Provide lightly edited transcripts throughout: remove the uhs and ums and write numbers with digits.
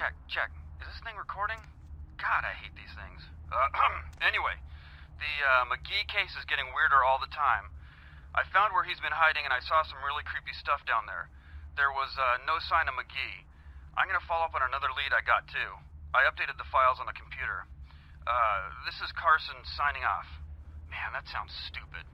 Check. Is this thing recording? God, I hate these things. Anyway, the McGee case is getting weirder all the time. I found where he's been hiding and I saw some really creepy stuff down there. There was no sign of McGee. I'm gonna follow up on another lead I got too. I updated the files on the computer. This is Carson signing off. Man, that sounds stupid.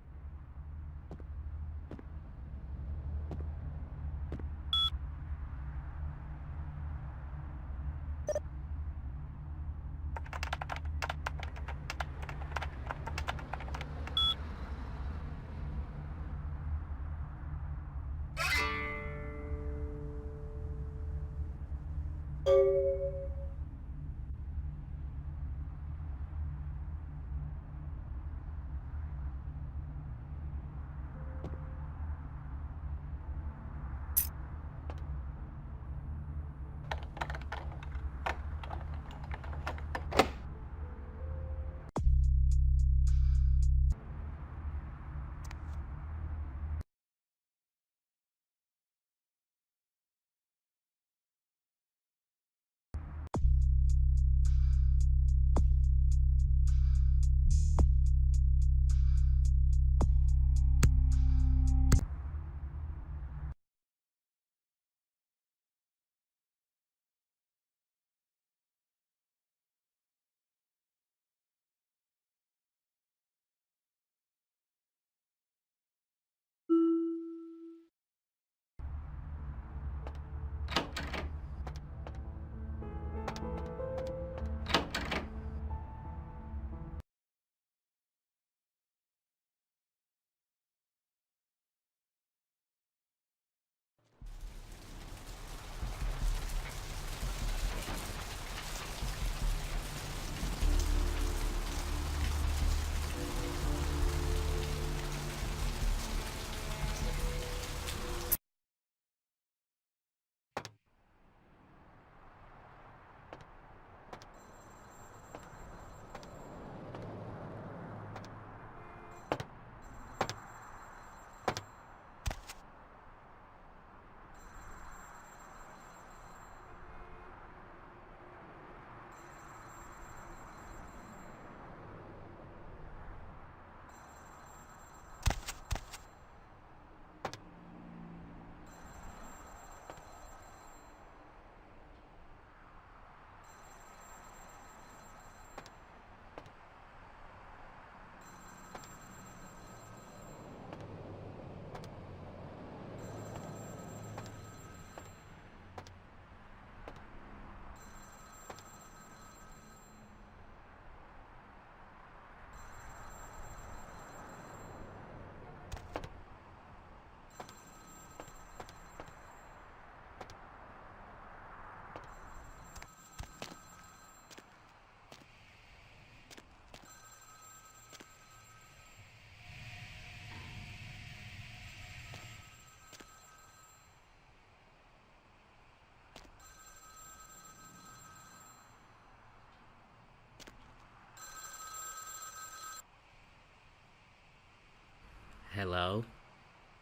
Hello?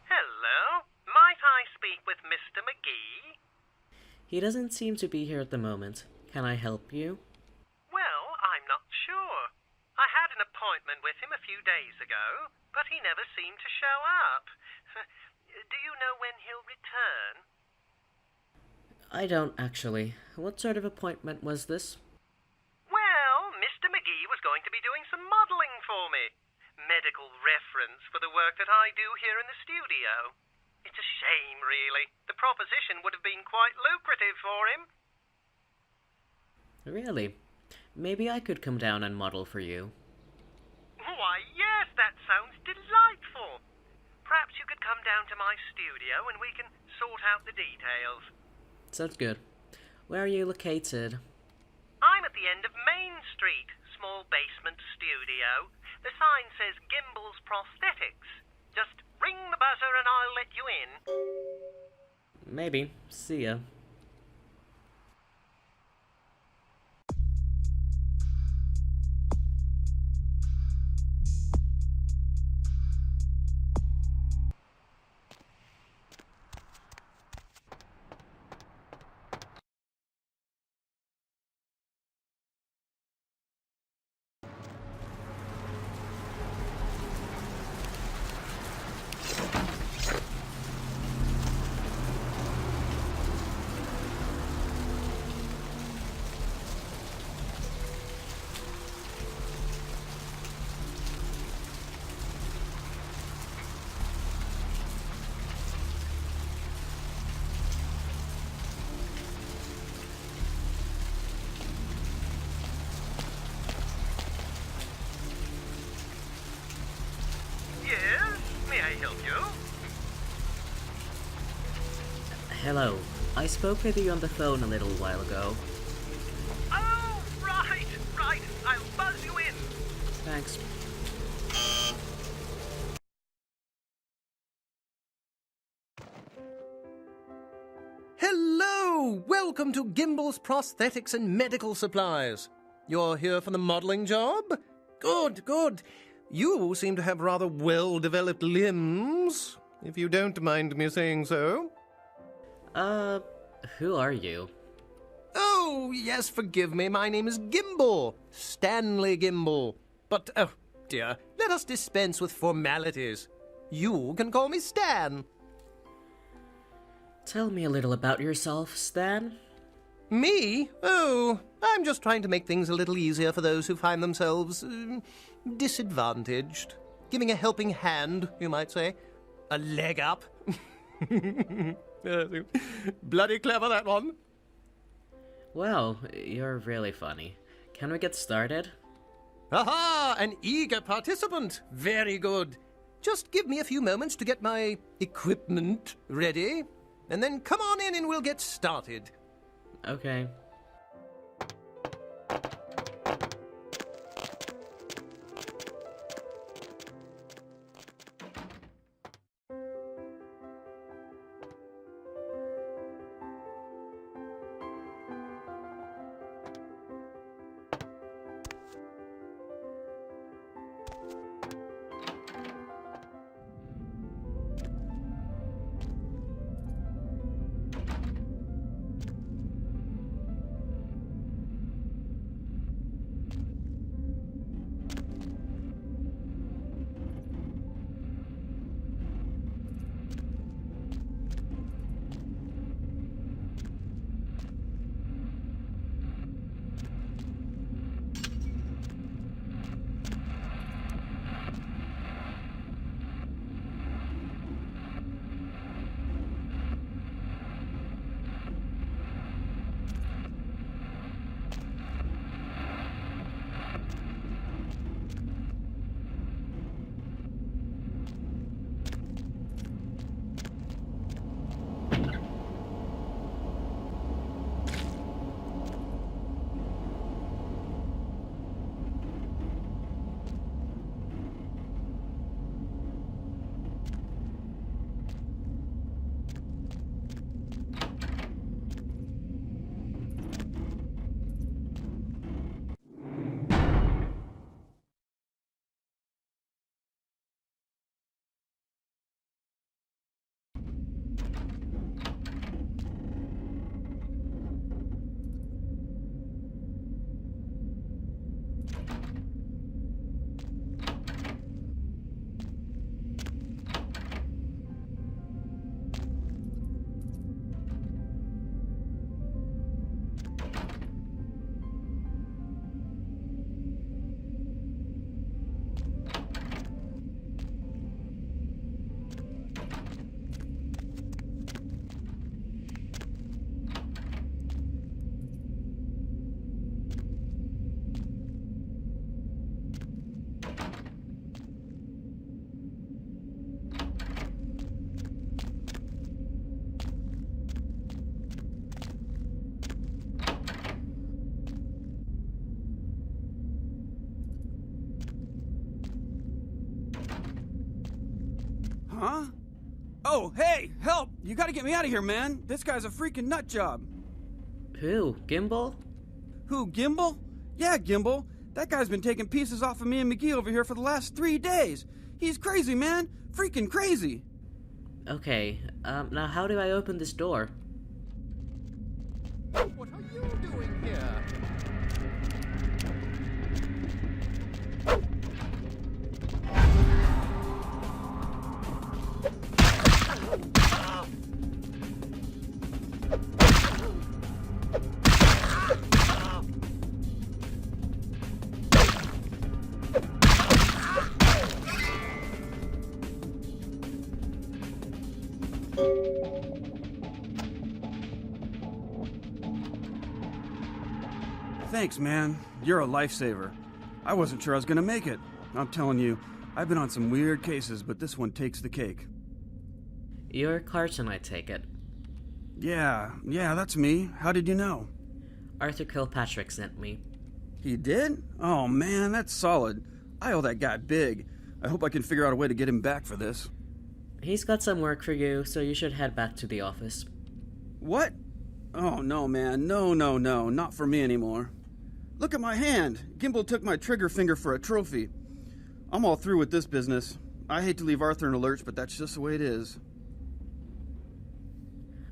Hello? Might I speak with Mr. McGee? He doesn't seem to be here at the moment. Can I help you? Well, I'm not sure. I had an appointment with him a few days ago, but he never seemed to show up. Do you know when he'll return? I don't, actually. What sort of appointment was this? Well, Mr. McGee was going to be doing some modelling for me. Medical reference for the work that I do here in the studio. It's a shame, really. The proposition would have been quite lucrative for him. Really? Maybe I could come down and model for you. Why, yes, that sounds delightful. Perhaps you could come down to my studio and we can sort out the details. Sounds good. Where are you located? I'm at the end of Main Street, small basement studio. The sign says Gimble's Prosthetics. Just ring the buzzer and I'll let you in. Maybe. See ya. Hello. I spoke with you on the phone a little while ago. Oh, right. I'll buzz you in. Thanks. Hello! Welcome to Gimble's Prosthetics and Medical Supplies. You're here for the modeling job? Good. You seem to have rather well-developed limbs, if you don't mind me saying so. Who are you? Oh, yes, forgive me. My name is Gimble. Stanley Gimble. But, oh, dear, let us dispense with formalities. You can call me Stan. Tell me a little about yourself, Stan. Me? Oh, I'm just trying to make things a little easier for those who find themselves disadvantaged. Giving a helping hand, you might say. A leg up. Bloody clever, that one. Well, you're really funny. Can we get started? Aha! An eager participant. Very good. Just give me a few moments to get my equipment ready, and then come on in and we'll get started. Okay. Huh? Oh, hey, help! You gotta get me out of here, man. This guy's a freaking nut job. Who? Gimble? Who, Gimble? Yeah, Gimble. That guy's been taking pieces off of me and McGee over here for the last 3 days. He's crazy, man. Freaking crazy. Okay, now how do I open this door? What are you doing here? Thanks, man. You're a lifesaver. I wasn't sure I was gonna make it. I'm telling you, I've been on some weird cases, but this one takes the cake. You're Carson, I take it. Yeah, that's me. How did you know? Arthur Kilpatrick sent me. He did? Oh man, that's solid. I owe that guy big. I hope I can figure out a way to get him back for this. He's got some work for you, so you should head back to the office. What? Oh no, man. No, not for me anymore. Look at my hand. Gimble took my trigger finger for a trophy. I'm all through with this business. I hate to leave Arthur in a lurch, but that's just the way it is.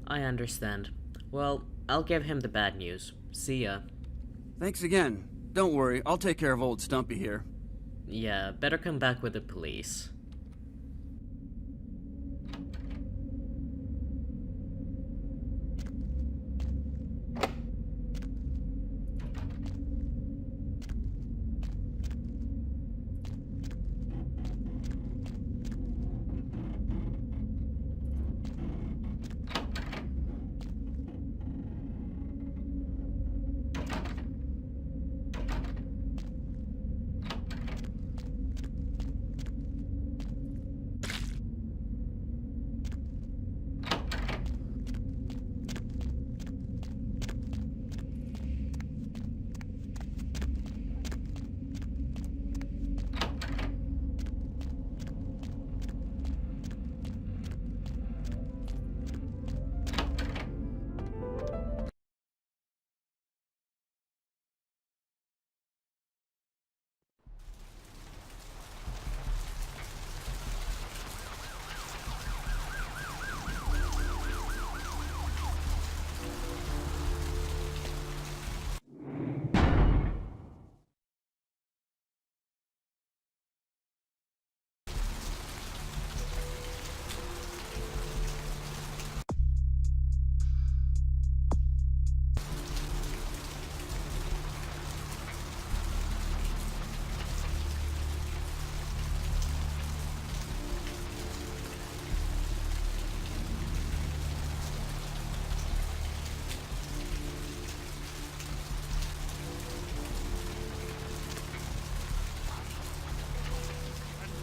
I understand. Well, I'll give him the bad news. See ya. Thanks again. Don't worry, I'll take care of old Stumpy here. Yeah, better come back with the police.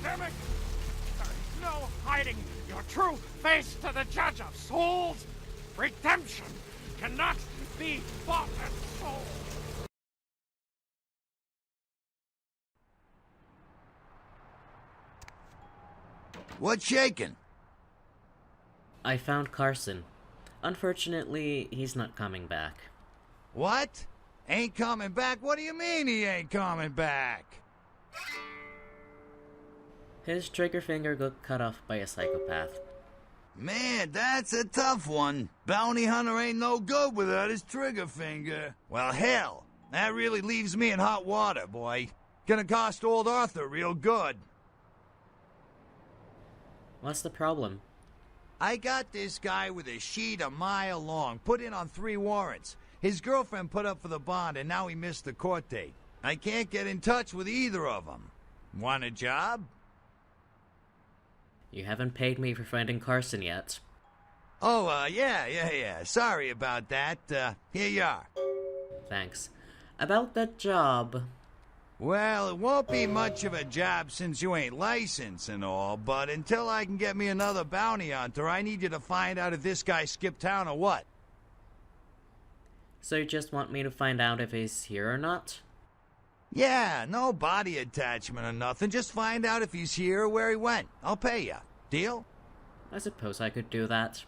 Pandemic! There is no hiding your true face to the Judge of Souls. Redemption cannot be bought and sold. What's shaking? I found Carson. Unfortunately, he's not coming back. What? Ain't coming back? What do you mean he ain't coming back? His trigger finger got cut off by a psychopath. Man, that's a tough one. Bounty hunter ain't no good without his trigger finger. Well, hell, that really leaves me in hot water, boy. Gonna cost old Arthur real good. What's the problem? I got this guy with a sheet a mile long, put in on 3 warrants. His girlfriend put up for the bond, and now he missed the court date. I can't get in touch with either of them. Want a job? You haven't paid me for finding Carson yet. Oh, yeah. Sorry about that. Here you are. Thanks. About that job... Well, it won't be much of a job since you ain't licensed and all, but until I can get me another bounty hunter, I need you to find out if this guy skipped town or what. So you just want me to find out if he's here or not? Yeah, no body attachment or nothing. Just find out if he's here or where he went. I'll pay you. Deal? I suppose I could do that.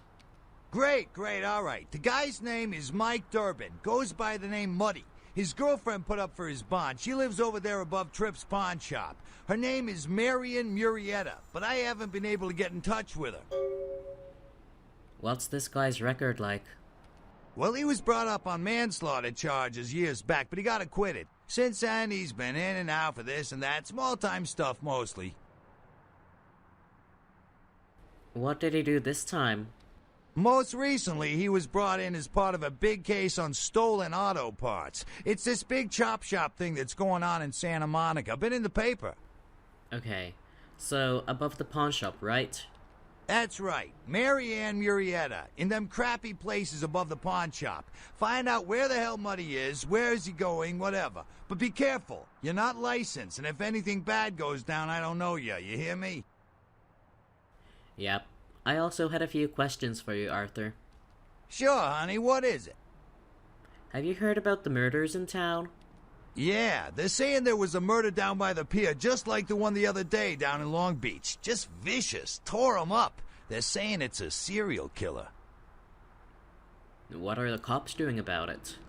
Great, all right. The guy's name is Mike Durbin. Goes by the name Muddy. His girlfriend put up for his bond. She lives over there above Tripp's pawn shop. Her name is Marion Murrieta, but I haven't been able to get in touch with her. What's this guy's record like? Well, he was brought up on manslaughter charges years back, but he got acquitted. Since then, he's been in and out for this and that, small-time stuff mostly. What did he do this time? Most recently, he was brought in as part of a big case on stolen auto parts. It's this big chop shop thing that's going on in Santa Monica. Been in the paper. Okay, so above the pawn shop, right? That's right. Marianne Murrieta. In them crappy places above the pawn shop. Find out where the hell Muddy is, where is he going, whatever. But be careful. You're not licensed, and if anything bad goes down, I don't know you. You hear me? Yep. I also had a few questions for you, Arthur. Sure, honey, what is it? Have you heard about the murders in town? Yeah, they're saying there was a murder down by the pier just like the one the other day down in Long Beach. Just vicious. Tore 'em up. They're saying it's a serial killer. What are the cops doing about it?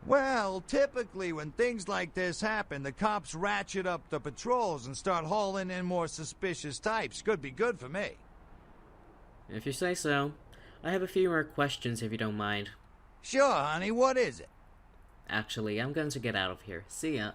Well, typically when things like this happen, the cops ratchet up the patrols and start hauling in more suspicious types. Could be good for me. If you say so. I have a few more questions if you don't mind. Sure, honey, what is it? Actually, I'm going to get out of here. See ya.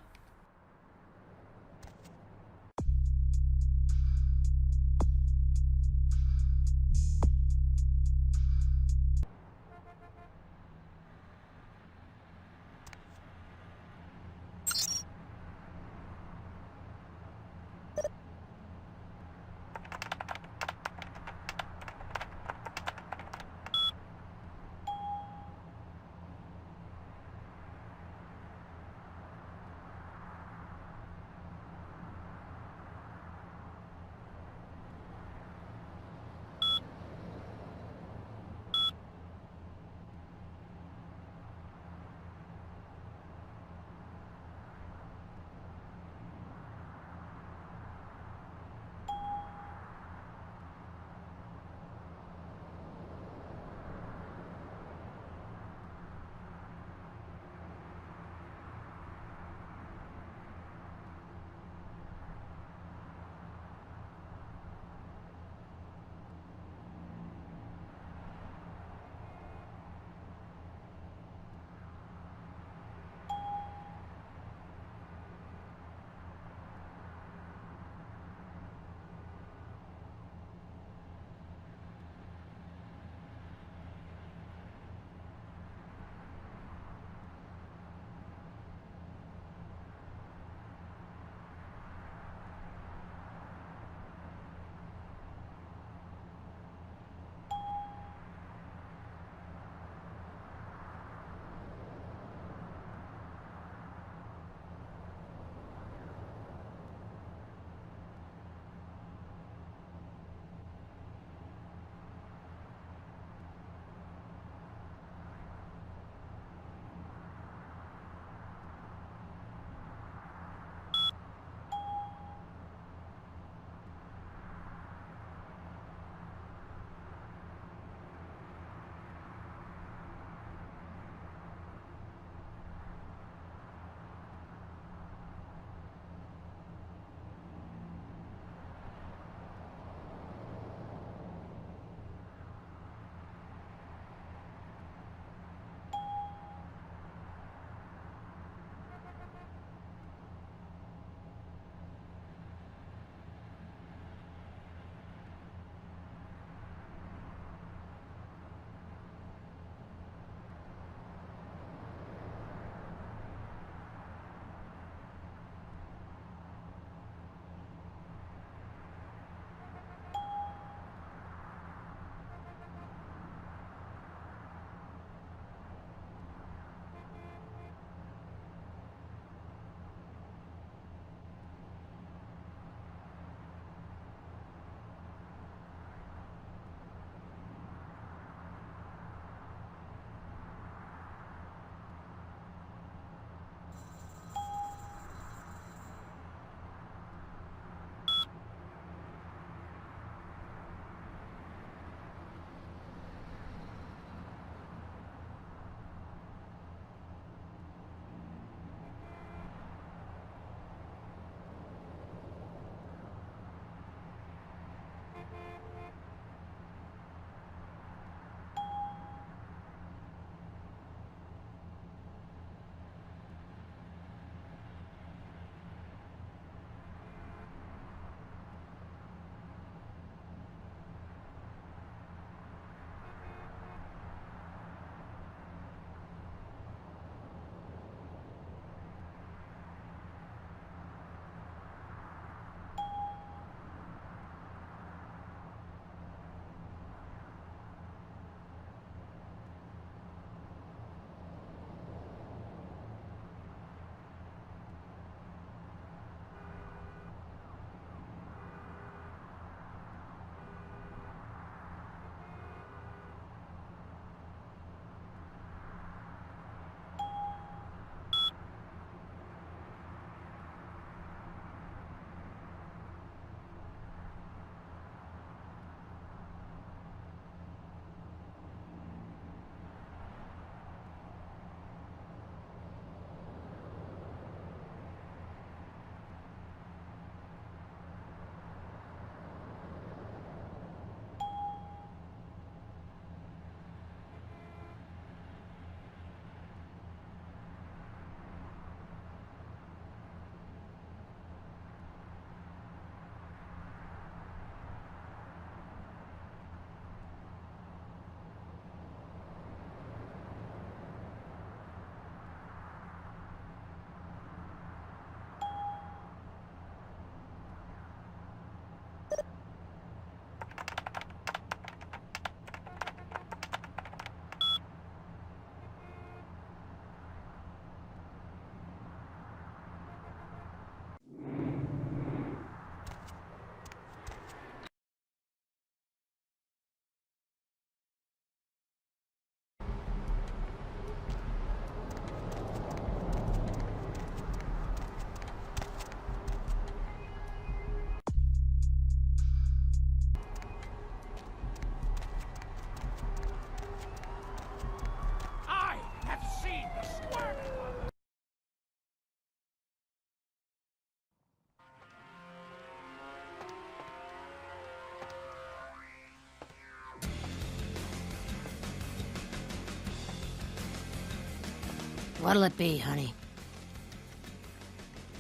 What'll it be, honey?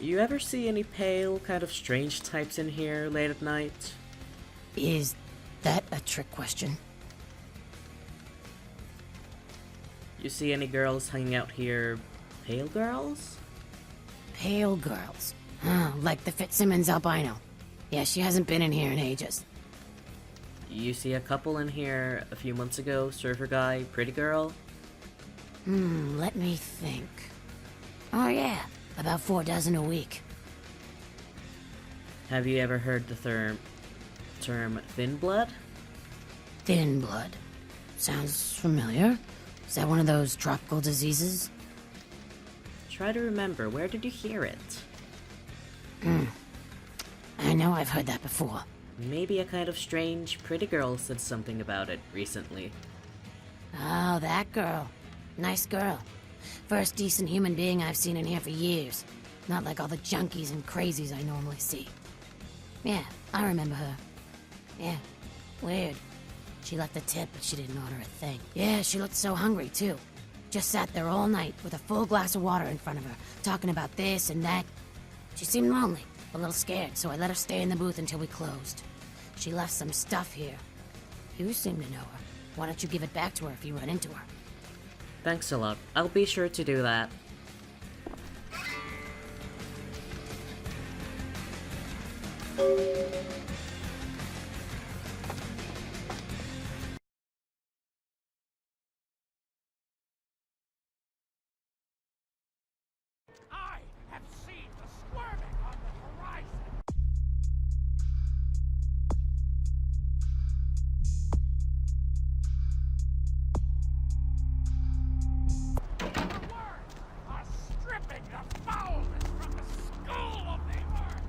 You ever see any pale, kind of strange types in here late at night? Is that a trick question? You see any girls hanging out here, pale girls? Pale girls. Like the Fitzsimmons albino. Yeah, she hasn't been in here in ages. You see a couple in here a few months ago, surfer guy, pretty girl? Let me think. Oh yeah, about 4 dozen a week. Have you ever heard the term thin blood? Thin blood. Sounds familiar. Is that one of those tropical diseases? Try to remember, where did you hear it? I know I've heard that before. Maybe a kind of strange, pretty girl said something about it recently. Oh, that girl. Nice girl. First decent human being I've seen in here for years. Not like all the junkies and crazies I normally see. Yeah, I remember her. Yeah, weird. She left a tip, but she didn't order a thing. Yeah, she looked so hungry, too. Just sat there all night with a full glass of water in front of her, talking about this and that. She seemed lonely, a little scared, so I let her stay in the booth until we closed. She left some stuff here. You seem to know her. Why don't you give it back to her if you run into her? Thanks a lot. I'll be sure to do that. I have seen the squirming on the horizon. The words are stripping the foulness from the skull of the earth.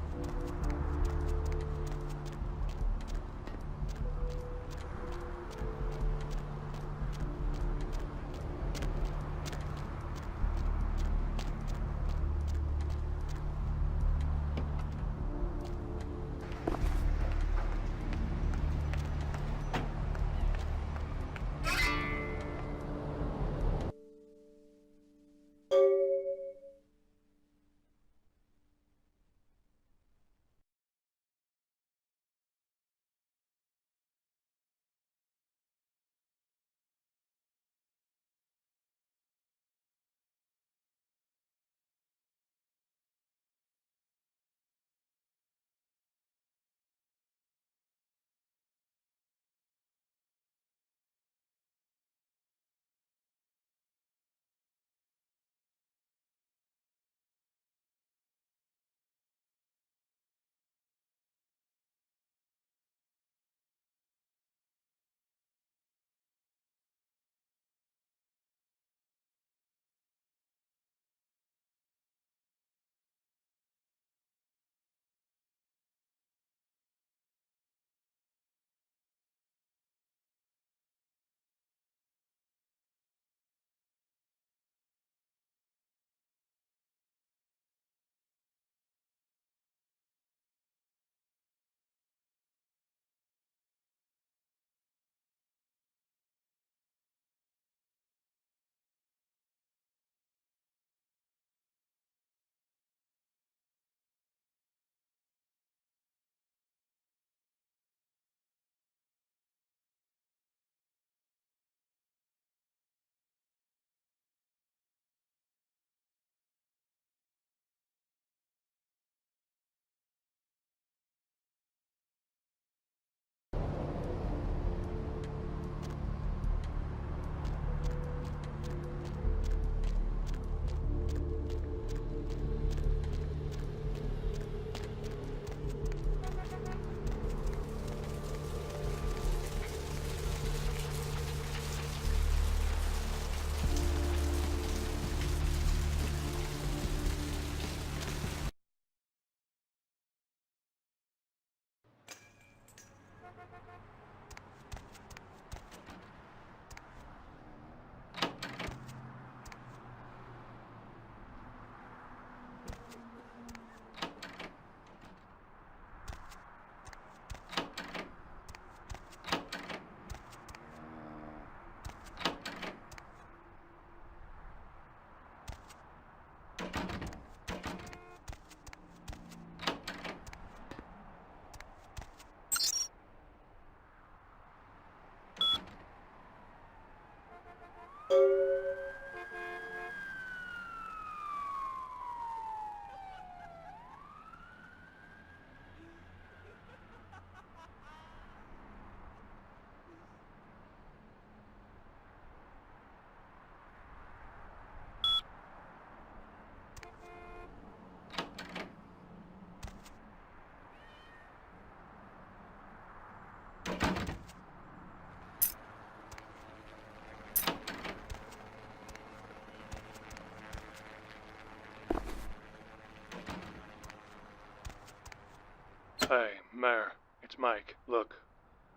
Mayor, it's Mike. Look,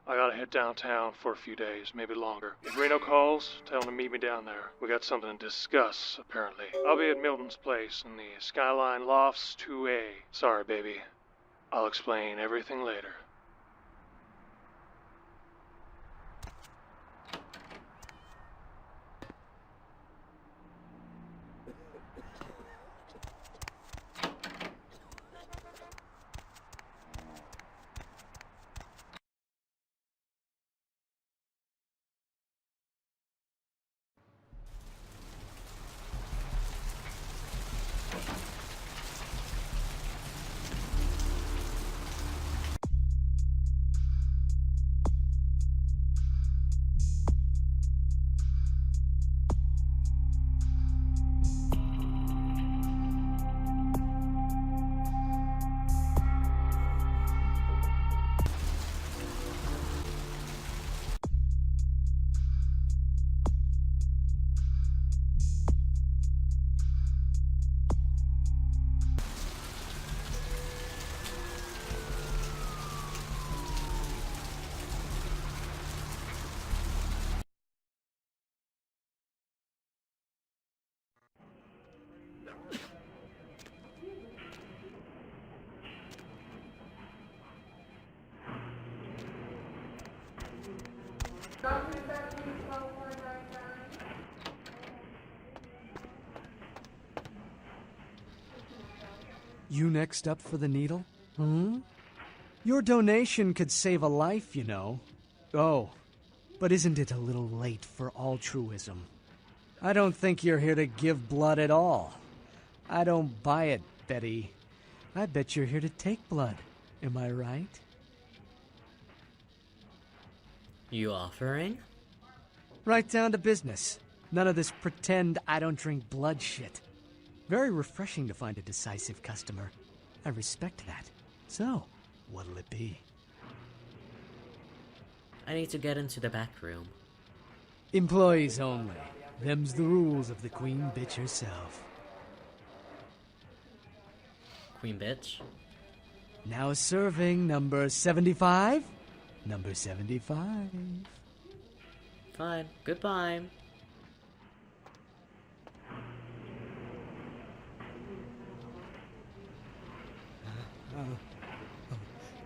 I gotta head downtown for a few days, maybe longer. If Reno calls, tell him to meet me down there. We got something to discuss, apparently. I'll be at Milton's place in the Skyline Lofts 2A. Sorry, baby. I'll explain everything later. You next up for the needle? Your donation could save a life, you know. Oh, but isn't it a little late for altruism? I don't think you're here to give blood at all. I don't buy it, Betty. I bet you're here to take blood. Am I right? You offering? Right down to business. None of this pretend I don't drink blood shit. Very refreshing to find a decisive customer. I respect that. So, what'll it be? I need to get into the back room. Employees only. Them's the rules of the queen bitch herself. Queen bitch? Now serving number 75? Number 75. Fine. Goodbye.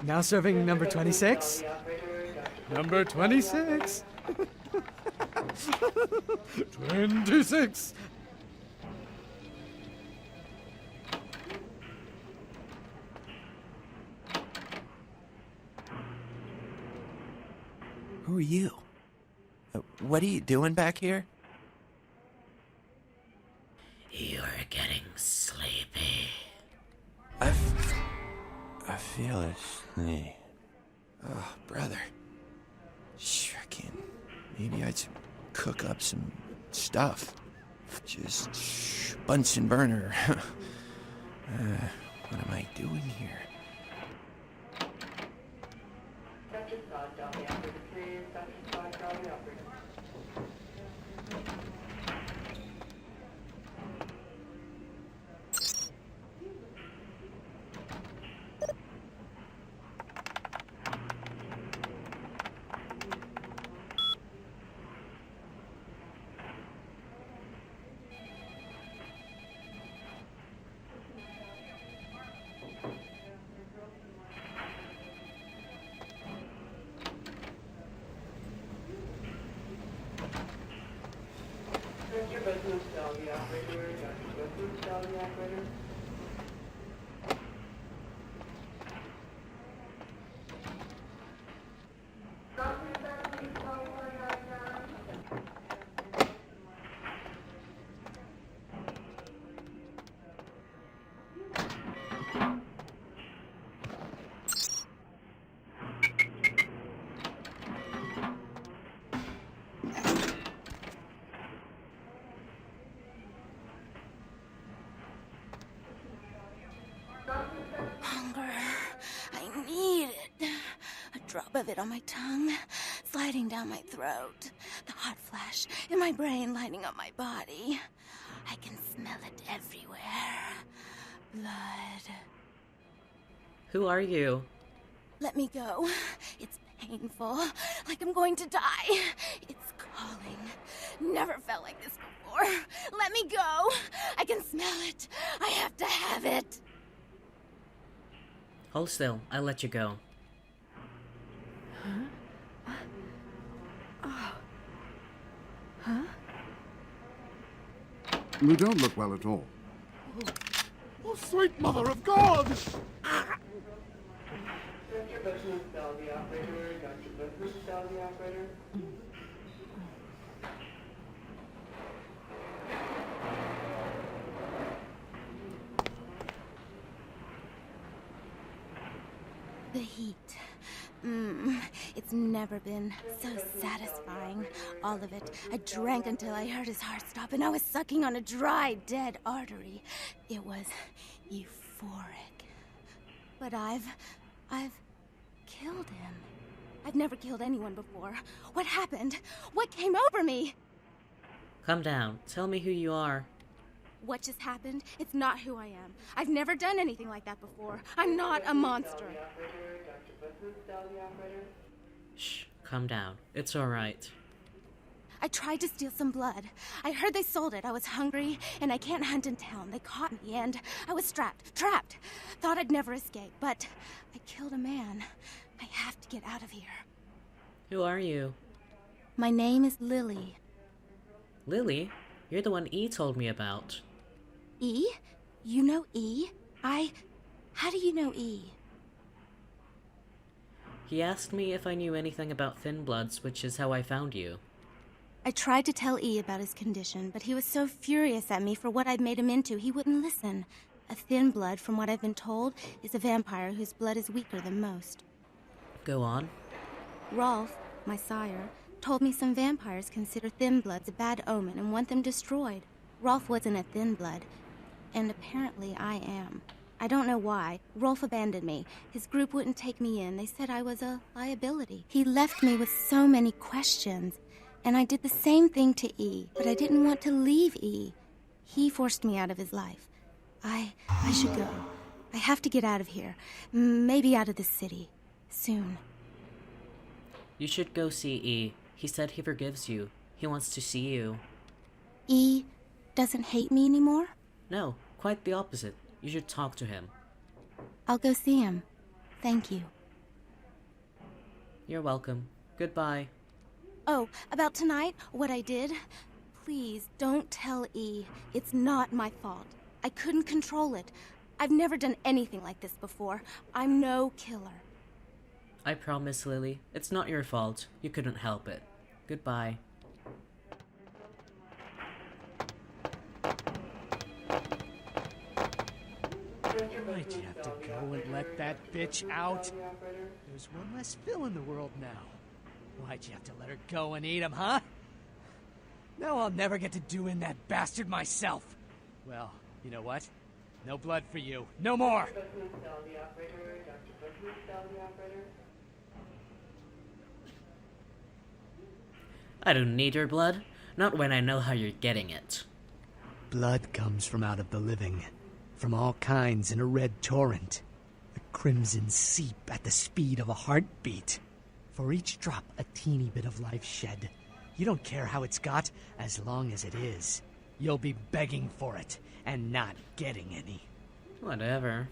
Now serving number 26? Number 26! 26! Who are you? What are you doing back here? You're getting sleepy. I feel asleep. Oh, brother. Shucking. Maybe I'd cook up some stuff. Just Bunsen burner. What am I doing here? Drop of it on my tongue, sliding down my throat. The hot flash in my brain lighting up my body. I can smell it everywhere. Blood. Who are you? Let me go. It's painful, like I'm going to die. It's calling. Never felt like this before. Let me go. I can smell it. I have to have it. Hold still, I'll let you go. You don't look well at all. Oh, sweet mother of God! The heat. It's never been so satisfying. All of it. I drank until I heard his heart stop, and I was sucking on a dry, dead artery. It was euphoric. But I've killed him. I've never killed anyone before. What happened? What came over me? Calm down. Tell me who you are. What just happened? It's not who I am. I've never done anything like that before. I'm not a monster. Shh, calm down. It's alright. I tried to steal some blood. I heard they sold it. I was hungry, and I can't hunt in town. They caught me, and I was trapped. Thought I'd never escape, but I killed a man. I have to get out of here. Who are you? My name is Lily. Lily? You're the one E told me about. E? You know E? How do you know E? He asked me if I knew anything about Thin Bloods, which is how I found you. I tried to tell E about his condition, but he was so furious at me for what I'd made him into, he wouldn't listen. A Thin Blood, from what I've been told, is a vampire whose blood is weaker than most. Go on. Rolf, my sire, told me some vampires consider Thin Bloods a bad omen and want them destroyed. Rolf wasn't a Thin Blood, and apparently I am. I don't know why. Rolf abandoned me. His group wouldn't take me in. They said I was a liability. He left me with so many questions, and I did the same thing to E, but I didn't want to leave E. He forced me out of his life. I should go. I have to get out of here. Maybe out of the city. Soon. You should go see E. He said he forgives you. He wants to see you. E doesn't hate me anymore? No, quite the opposite. You should talk to him. I'll go see him. Thank you. You're welcome. Goodbye. Oh, about tonight, what I did? Please, don't tell E. It's not my fault. I couldn't control it. I've never done anything like this before. I'm no killer. I promise, Lily. It's not your fault. You couldn't help it. Goodbye. Why'd you have to go and let that bitch out? There's one less Phil in the world now. Why'd you have to let her go and eat him, huh? Now I'll never get to do in that bastard myself. Well, you know what? No blood for you. No more! I don't need your blood. Not when I know how you're getting it. Blood comes from out of the living. From all kinds in a red torrent. The crimson seep at the speed of a heartbeat. For each drop, a teeny bit of life shed. You don't care how it's got, as long as it is. You'll be begging for it, and not getting any. Whatever.